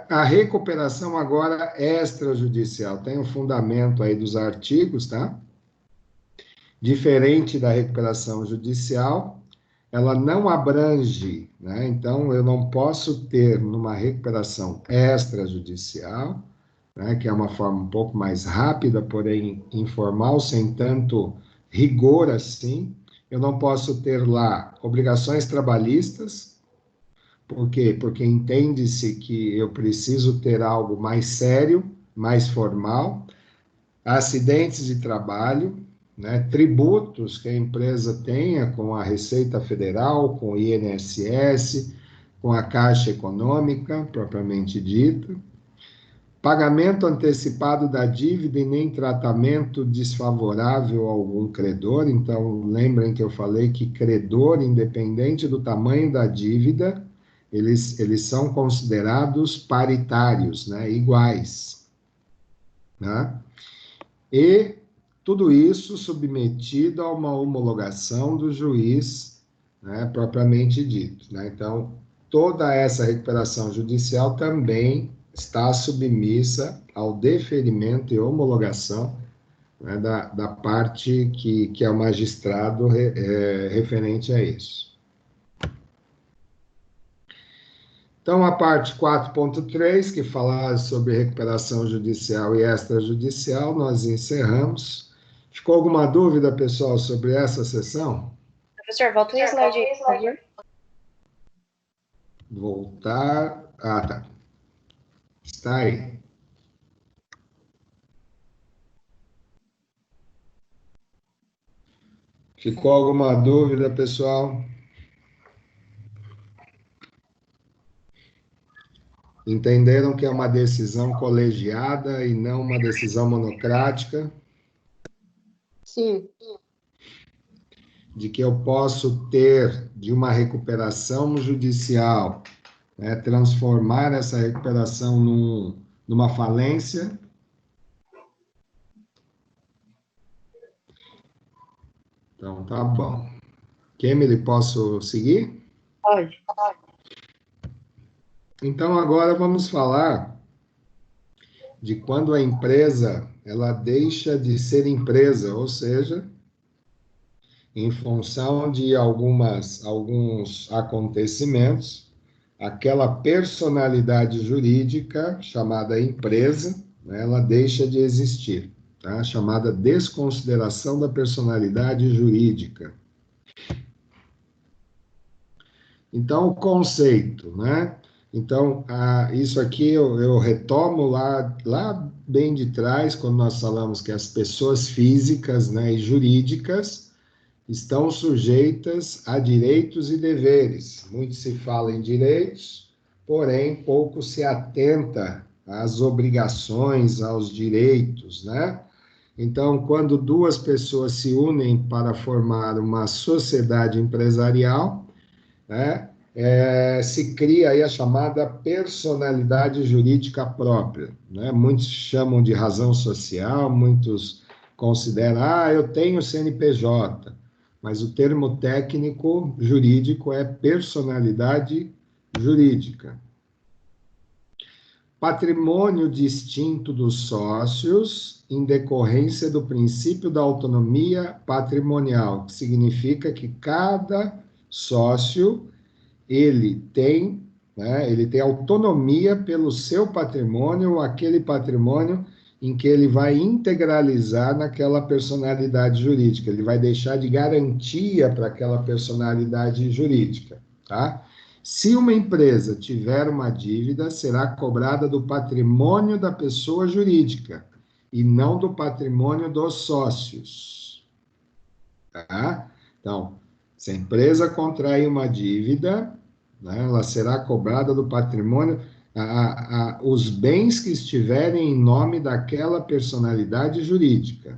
A recuperação agora extrajudicial tem o fundamento aí dos artigos, tá? Diferente da recuperação judicial, ela não abrange, né? Então, eu não posso ter numa recuperação extrajudicial, né, que é uma forma um pouco mais rápida, porém informal, sem tanto rigor assim, eu não posso ter lá obrigações trabalhistas. Por quê? Porque entende-se que eu preciso ter algo mais sério, mais formal, acidentes de trabalho, né, tributos que a empresa tenha com a Receita Federal, com o INSS, com a Caixa Econômica, propriamente dita, pagamento antecipado da dívida e nem tratamento desfavorável a algum credor. Então, lembrem que eu falei que credor, independente do tamanho da dívida, eles são considerados paritários, né, iguais, né? E tudo isso submetido a uma homologação do juiz, né, propriamente dito, né? Então, toda essa recuperação judicial também está submissa ao deferimento e homologação, né, da parte que é o magistrado referente a isso. Então, a parte 4.3, que fala sobre recuperação judicial e extrajudicial, nós encerramos. Ficou alguma dúvida, pessoal, sobre essa sessão? Professor, volta um slide aí, por favor. Voltar. Ah, tá. Está aí. Ficou alguma dúvida, pessoal? Entenderam que é uma decisão colegiada e não uma decisão monocrática? Sim. De que eu posso ter de uma recuperação judicial, né, transformar essa recuperação numa falência. Então, tá bom. Kemily, posso seguir? Pode. Então, agora vamos falar de quando a empresa ela deixa de ser empresa, ou seja, em função de alguns acontecimentos, aquela personalidade jurídica chamada empresa, né, ela deixa de existir, tá? Chamada desconsideração da personalidade jurídica. Então, o conceito, né? Então, isso aqui eu retomo lá bem de trás, quando nós falamos que as pessoas físicas, né, e jurídicas estão sujeitas a direitos e deveres. Muito se fala em direitos, porém, pouco se atenta às obrigações, aos direitos, né? Então, quando duas pessoas se unem para formar uma sociedade empresarial, né, se cria aí a chamada personalidade jurídica própria, né? Muitos chamam de razão social, muitos consideram, eu tenho CNPJ, mas o termo técnico jurídico é personalidade jurídica. Patrimônio distinto dos sócios em decorrência do princípio da autonomia patrimonial, que significa que cada sócio ele tem autonomia pelo seu patrimônio, ou aquele patrimônio em que ele vai integralizar naquela personalidade jurídica, ele vai deixar de garantia para aquela personalidade jurídica, tá? Se uma empresa tiver uma dívida, será cobrada do patrimônio da pessoa jurídica e não do patrimônio dos sócios, tá? Então, se a empresa contrair uma dívida, né, ela será cobrada do patrimônio, os bens que estiverem em nome daquela personalidade jurídica.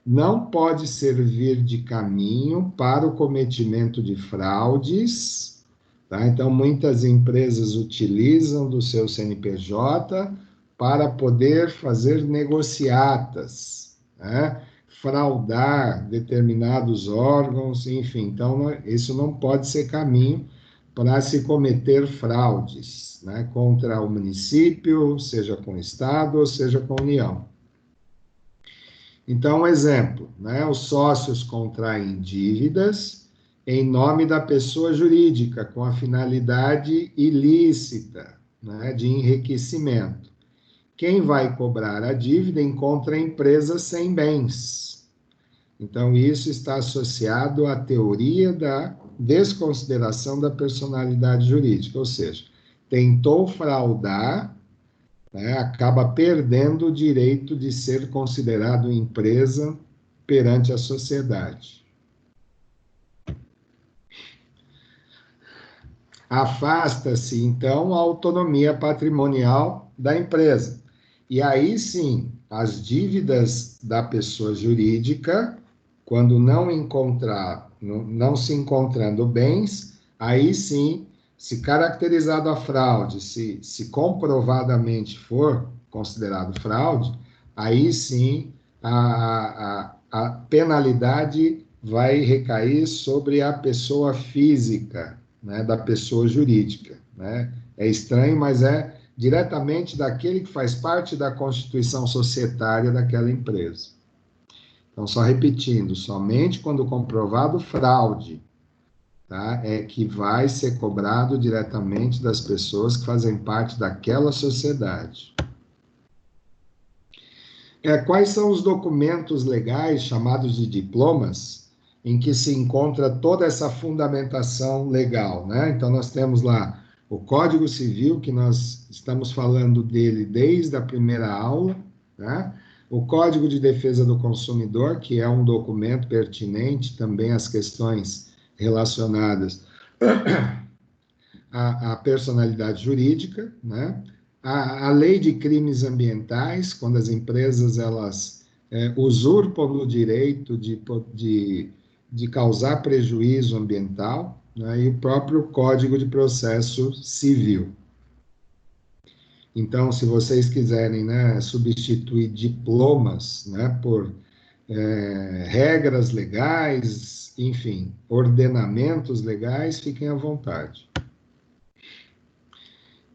Não pode servir de caminho para o cometimento de fraudes, tá? Então, muitas empresas utilizam do seu CNPJ para poder fazer negociatas, né? Fraudar determinados órgãos, enfim. Então, isso não pode ser caminho para se cometer fraudes, né, contra o município, seja com o Estado, ou seja com a União. Então, um exemplo, né, os sócios contraem dívidas em nome da pessoa jurídica, com a finalidade ilícita, né, de enriquecimento. Quem vai cobrar a dívida encontra a empresa sem bens. Então, isso está associado à teoria da desconsideração da personalidade jurídica, ou seja, tentou fraudar, né, acaba perdendo o direito de ser considerado empresa perante a sociedade. Afasta-se, então, a autonomia patrimonial da empresa. E aí, sim, as dívidas da pessoa jurídica, quando não se encontrando bens, aí sim, se caracterizado a fraude, se comprovadamente for considerado fraude, aí sim a penalidade vai recair sobre a pessoa física, né, da pessoa jurídica, né? É estranho, mas é diretamente daquele que faz parte da constituição societária daquela empresa. Então, só repetindo, somente quando comprovado fraude, tá, é que vai ser cobrado diretamente das pessoas que fazem parte daquela sociedade. Quais são os documentos legais, chamados de diplomas, em que se encontra toda essa fundamentação legal, né? Então, nós temos lá o Código Civil, que nós estamos falando dele desde a primeira aula, né? O Código de Defesa do Consumidor, que é um documento pertinente também às questões relacionadas à personalidade jurídica, né? A Lei de Crimes Ambientais, quando as empresas elas usurpam o direito de causar prejuízo ambiental, né? E o próprio Código de Processo Civil. Então, se vocês quiserem, né, substituir diplomas, né, por regras legais, enfim, ordenamentos legais, fiquem à vontade.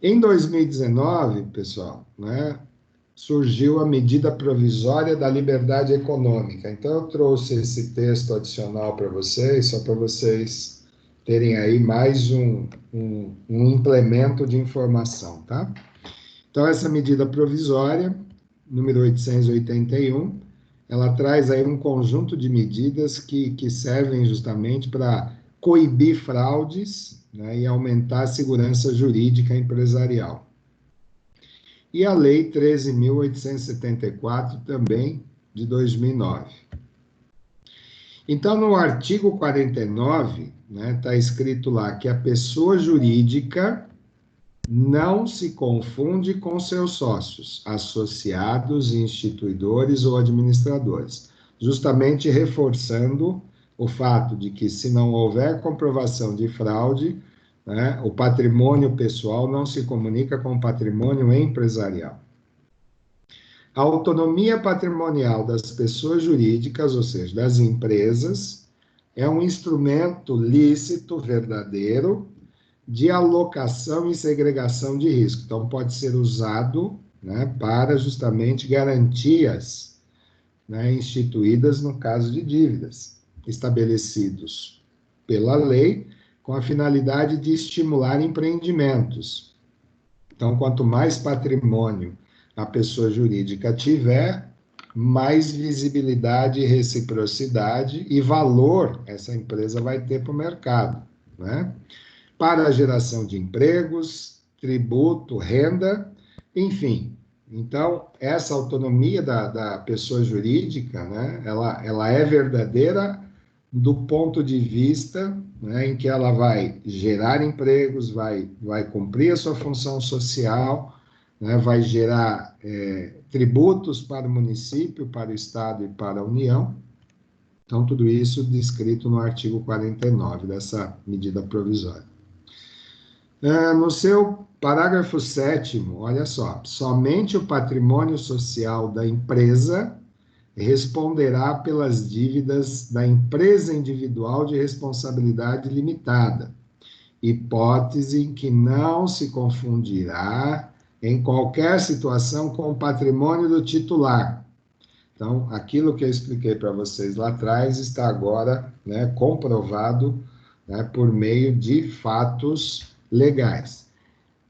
Em 2019, pessoal, né, surgiu a medida provisória da liberdade econômica. Então, eu trouxe esse texto adicional para vocês, só para vocês terem aí mais um implemento de informação, tá? Então, essa medida provisória, número 881, ela traz aí um conjunto de medidas que servem justamente para coibir fraudes, né, e aumentar a segurança jurídica empresarial. E a Lei 13.874, também, de 2009. Então, no artigo 49, né, está escrito lá que a pessoa jurídica não se confunde com seus sócios, associados, instituidores ou administradores, justamente reforçando o fato de que, se não houver comprovação de fraude, né, o patrimônio pessoal não se comunica com o patrimônio empresarial. A autonomia patrimonial das pessoas jurídicas, ou seja, das empresas, é um instrumento lícito, verdadeiro, de alocação e segregação de risco. Então, pode ser usado, né, para justamente garantias, né, instituídas no caso de dívidas, estabelecidos pela lei, com a finalidade de estimular empreendimentos. Então, quanto mais patrimônio a pessoa jurídica tiver, mais visibilidade, reciprocidade e valor essa empresa vai ter para o mercado, né? Para a geração de empregos, tributo, renda, enfim. Então, essa autonomia da pessoa jurídica, né, ela é verdadeira do ponto de vista, né, em que ela vai gerar empregos, vai cumprir a sua função social, né, vai gerar tributos para o município, para o Estado e para a União. Então, tudo isso descrito no artigo 49 dessa medida provisória. No seu parágrafo 7º, olha só, somente o patrimônio social da empresa responderá pelas dívidas da empresa individual de responsabilidade limitada, hipótese em que não se confundirá em qualquer situação com o patrimônio do titular. Então, aquilo que eu expliquei para vocês lá atrás está agora, né, comprovado, né, por meio de fatos legais.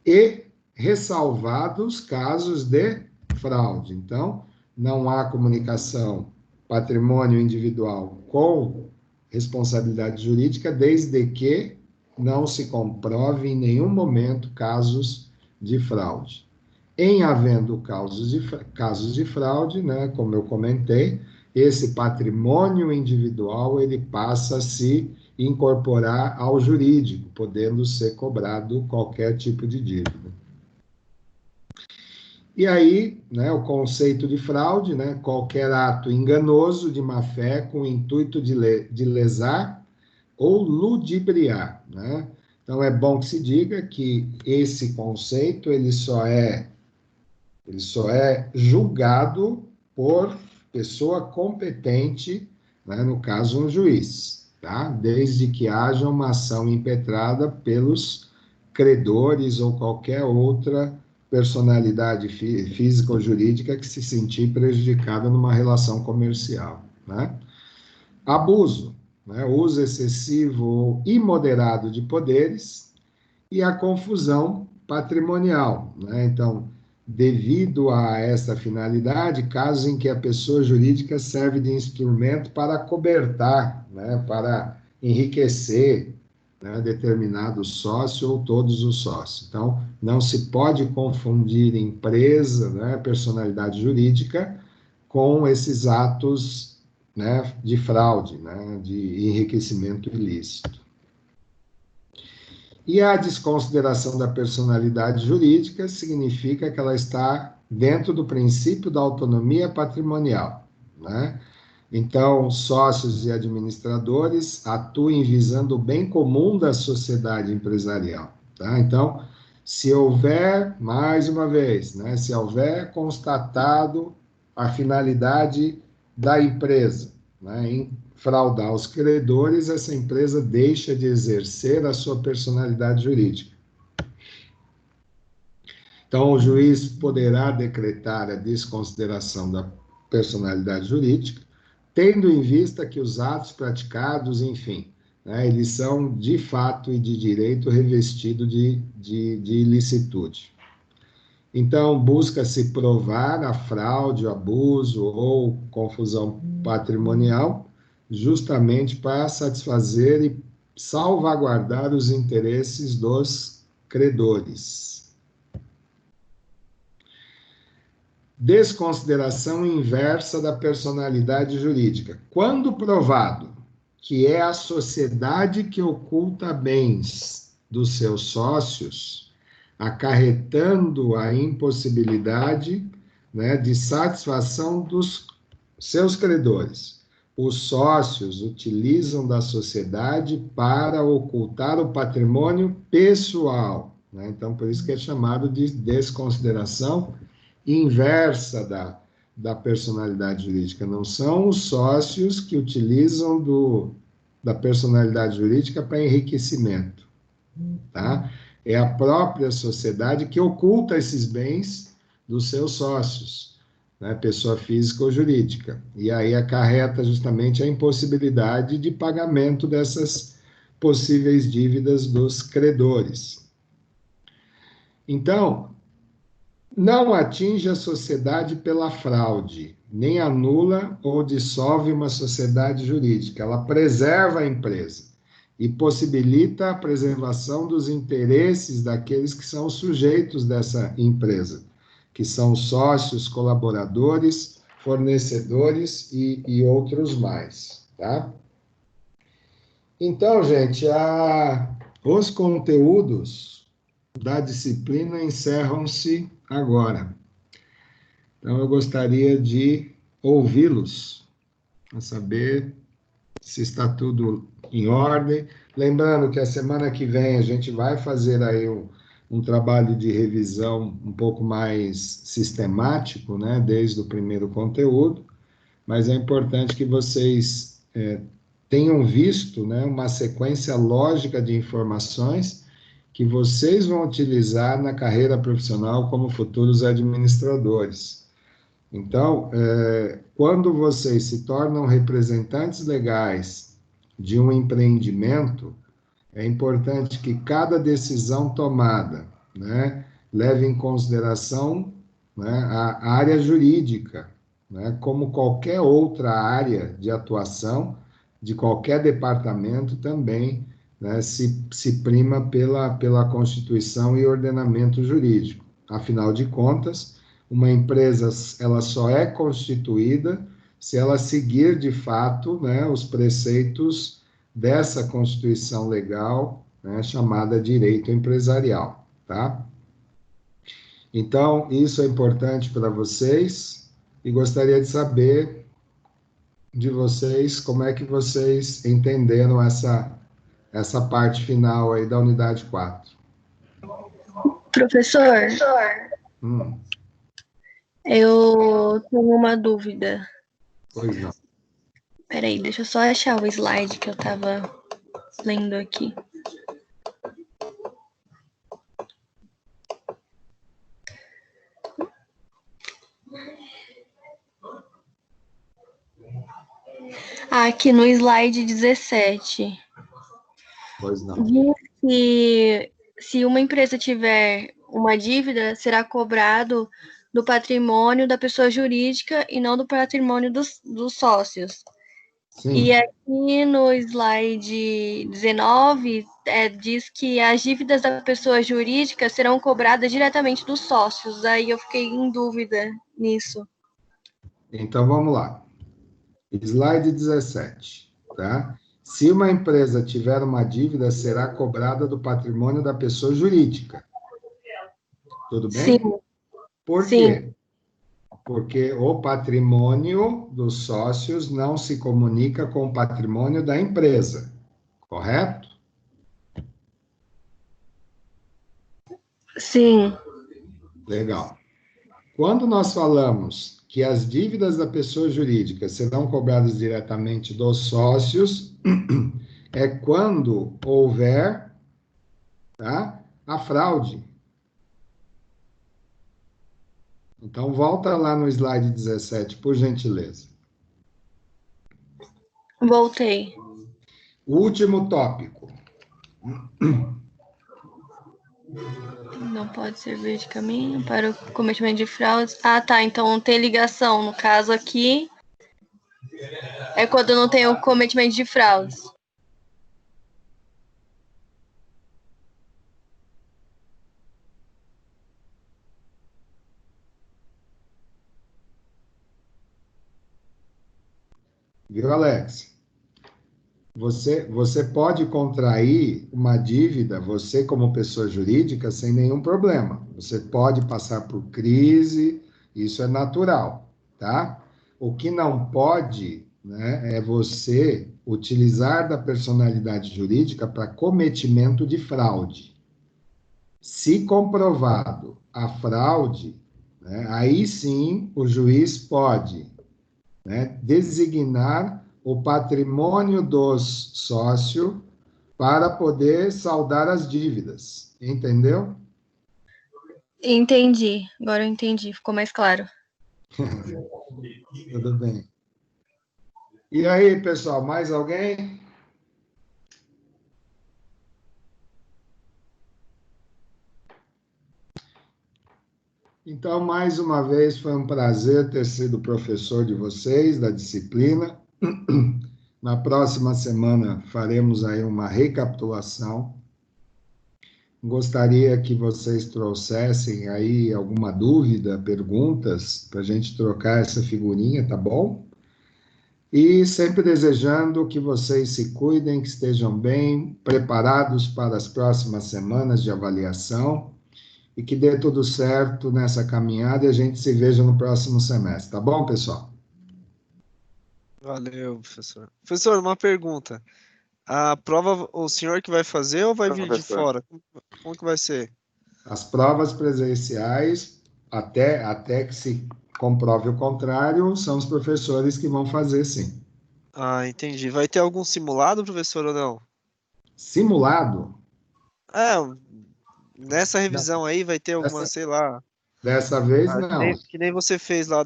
E ressalvados casos de fraude. Então, não há comunicação patrimônio individual com responsabilidade jurídica, desde que não se comprove em nenhum momento casos de fraude. Em havendo casos de fraude, né, como eu comentei, esse patrimônio individual ele passa a se incorporar ao jurídico, podendo ser cobrado qualquer tipo de dívida. E aí, né, o conceito de fraude, né, qualquer ato enganoso de má-fé com o intuito de lesar ou ludibriar, né? Então, é bom que se diga que esse conceito ele só é julgado por pessoa competente, né, no caso, um juiz, tá? Desde que haja uma ação impetrada pelos credores ou qualquer outra personalidade física ou jurídica que se sentir prejudicada numa relação comercial, né? Abuso, né? Uso excessivo ou imoderado de poderes e a confusão patrimonial, né? Então, devido a essa finalidade, casos em que a pessoa jurídica serve de instrumento para acobertar, né, para enriquecer, né, determinado sócio ou todos os sócios. Então, não se pode confundir empresa, né, personalidade jurídica, com esses atos, né, de fraude, né, de enriquecimento ilícito. E a desconsideração da personalidade jurídica significa que ela está dentro do princípio da autonomia patrimonial, né? Então, sócios e administradores atuem visando o bem comum da sociedade empresarial, tá? Então, se houver, mais uma vez, né, se houver constatado a finalidade da empresa, né, em fraudar os credores, essa empresa deixa de exercer a sua personalidade jurídica. Então, o juiz poderá decretar a desconsideração da personalidade jurídica, tendo em vista que os atos praticados, enfim, né, eles são de fato e de direito revestidos de ilicitude. Então, busca-se provar a fraude, o abuso ou confusão patrimonial, justamente para satisfazer e salvaguardar os interesses dos credores. Desconsideração inversa da personalidade jurídica. Quando provado que é a sociedade que oculta bens dos seus sócios, acarretando a impossibilidade, né, de satisfação dos seus credores. Os sócios utilizam da sociedade para ocultar o patrimônio pessoal, né? Então, por isso que é chamado de desconsideração inversa da personalidade jurídica. Não são os sócios que utilizam da personalidade jurídica para enriquecimento, tá? É a própria sociedade que oculta esses bens dos seus sócios, né? Pessoa física ou jurídica. E aí acarreta justamente a impossibilidade de pagamento dessas possíveis dívidas dos credores. Então, não atinge a sociedade pela fraude, nem anula ou dissolve uma sociedade jurídica. Ela preserva a empresa e possibilita a preservação dos interesses daqueles que são sujeitos dessa empresa, que são sócios, colaboradores, fornecedores e outros mais, tá? Então, gente, os conteúdos da disciplina encerram-se agora. Então, eu gostaria de ouvi-los, para saber se está tudo em ordem. Lembrando que a semana que vem a gente vai fazer aí um trabalho de revisão um pouco mais sistemático, né, desde o primeiro conteúdo, mas é importante que vocês tenham visto, né, uma sequência lógica de informações que vocês vão utilizar na carreira profissional como futuros administradores. Então, quando vocês se tornam representantes legais de um empreendimento, é importante que cada decisão tomada, né, leve em consideração, né, a área jurídica, né, como qualquer outra área de atuação de qualquer departamento também, né, se prima pela Constituição e ordenamento jurídico. Afinal de contas, uma empresa ela só é constituída se ela seguir de fato, né, os preceitos dessa Constituição legal, né, chamada direito empresarial, tá? Então, isso é importante para vocês e gostaria de saber de vocês como é que vocês entenderam essa parte final aí da unidade 4. Professor, eu tenho uma dúvida. Pois não. Peraí, deixa eu só achar o slide que eu estava lendo aqui. Aqui no slide 17. Pois não. Diz que se uma empresa tiver uma dívida, será cobrado do patrimônio da pessoa jurídica e não do patrimônio dos sócios. Sim. E aqui no slide 19, diz que as dívidas da pessoa jurídica serão cobradas diretamente dos sócios. Aí eu fiquei em dúvida nisso. Então, vamos lá. Slide 17, tá? Se uma empresa tiver uma dívida, será cobrada do patrimônio da pessoa jurídica. Tudo bem? Sim. Por quê? Porque o patrimônio dos sócios não se comunica com o patrimônio da empresa, correto? Sim. Legal. Quando nós falamos que as dívidas da pessoa jurídica serão cobradas diretamente dos sócios, é quando houver, tá, a fraude. Então, volta lá no slide 17, por gentileza. Voltei. Último tópico. Não pode servir de caminho para o cometimento de fraudes. Ah, tá. Então tem ligação. No caso aqui, é quando não tem o cometimento de fraudes. Viu, Alex? Você pode contrair uma dívida, você como pessoa jurídica, sem nenhum problema. Você pode passar por crise, isso é natural, tá? O que não pode, né, é você utilizar da personalidade jurídica para cometimento de fraude. Se comprovado a fraude, né, aí sim o juiz pode, né, designar o patrimônio dos sócios para poder saldar as dívidas. Entendeu? Entendi. Agora eu entendi. Ficou mais claro. Tudo bem. E aí, pessoal, mais alguém? Então, mais uma vez, foi um prazer ter sido professor de vocês, da disciplina. Na próxima semana, faremos aí uma recapitulação. Gostaria que vocês trouxessem aí alguma dúvida, perguntas, para a gente trocar essa figurinha, tá bom? E sempre desejando que vocês se cuidem, que estejam bem, preparados para as próximas semanas de avaliação e que dê tudo certo nessa caminhada e a gente se veja no próximo semestre, tá bom, pessoal? Valeu, professor. Professor, uma pergunta. A prova o senhor que vai fazer ou vai vir de fora? Como que vai ser? As provas presenciais, até que se comprove o contrário, são os professores que vão fazer, sim. Ah, entendi. Vai ter algum simulado, professor, ou não? Simulado? É, nessa revisão aí vai ter alguma, sei lá, Dessa vez, não. que nem você fez lá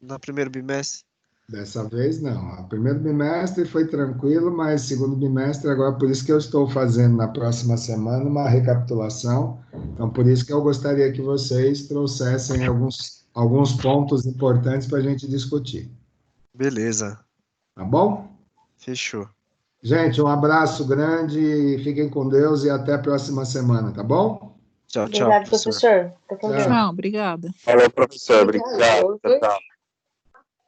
na primeiro bimestre. Dessa vez, não. O primeiro bimestre foi tranquilo, mas segundo bimestre, agora, por isso que eu estou fazendo na próxima semana uma recapitulação. Então, por isso que eu gostaria que vocês trouxessem alguns pontos importantes para a gente discutir. Beleza. Tá bom? Fechou. Gente, um abraço grande, fiquem com Deus e até a próxima semana, tá bom? Tchau, tchau. Obrigado, professor. Tchau. Tchau, obrigada. Falou, professor. Obrigado. Tchau, tchau.